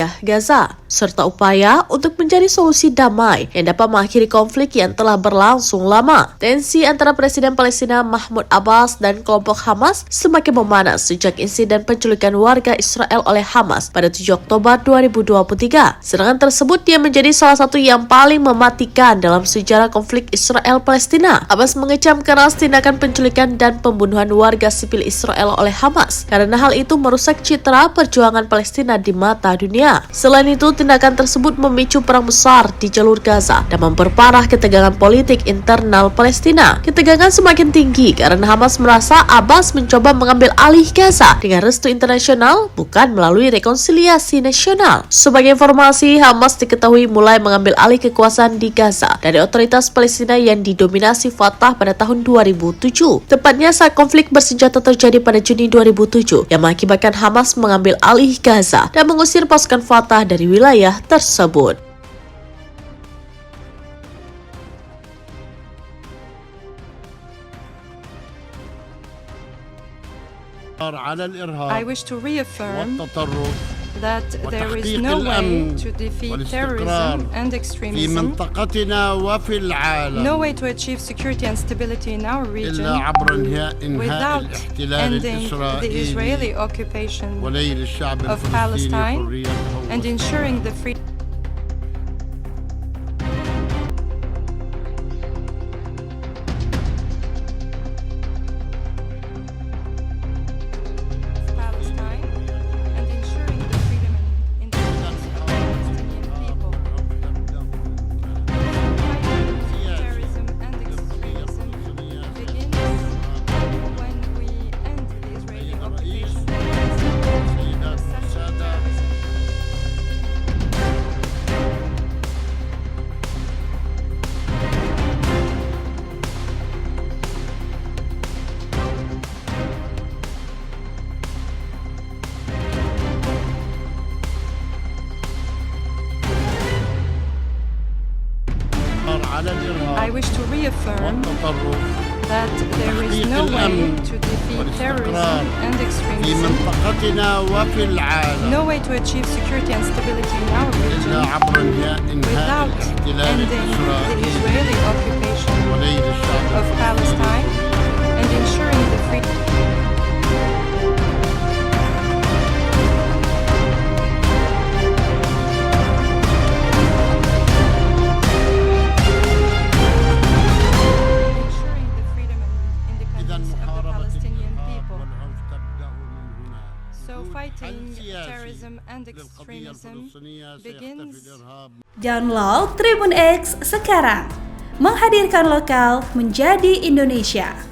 wilayah Gaza, serta upaya untuk mencari solusi damai yang dapat mengakhiri konflik yang telah berlangsung lama. Tensi antara Presiden Palestina Mahmud Abbas dan kelompok Hamas semakin memanas sejak insiden penculikan warga Israel oleh Hamas pada 7 Oktober 2023. Serangan tersebut dia menjadi salah satu yang paling mematikan dalam sejarah konflik Israel-Palestina. Abbas mengecam keras tindakan penculikan dan pembunuhan warga sipil Israel oleh Hamas karena hal itu merusak citra perjuangan Palestina di mata dunia. Selain itu, tindakan tersebut memicu perang besar di jalur Gaza dan memperparah ketegangan politik internal Palestina. Ketegangan semakin tinggi karena Hamas merasa Abbas mencoba mengambil alih Gaza dengan restu internasional, bukan melalui rekonsiliasi nasional. Sebagai informasi, Hamas diketahui mulai mengambil alih kekuasaan di Gaza dari otoritas Palestina yang didominasi Fatah pada tahun 2007. Tepatnya saat konflik bersenjata terjadi pada Juni 2007 yang mengakibatkan Hamas mengambil alih Gaza dan mengusir pasukan Fatah dari wilayah tersebut. I wish to reaffirm that there is no way to defeat terrorism and extremism, no way to achieve security and stability in our region without ending the Israeli occupation of Palestine and ensuring the freedom I wish to reaffirm that there is no way to defeat terrorism and extremism, no way to achieve security and stability in our region without ending the Israeli occupation of Palestine and ensuring the freedom. So fighting terrorism and extremism begins. Download Tribun X sekarang, menghadirkan lokal menjadi Indonesia.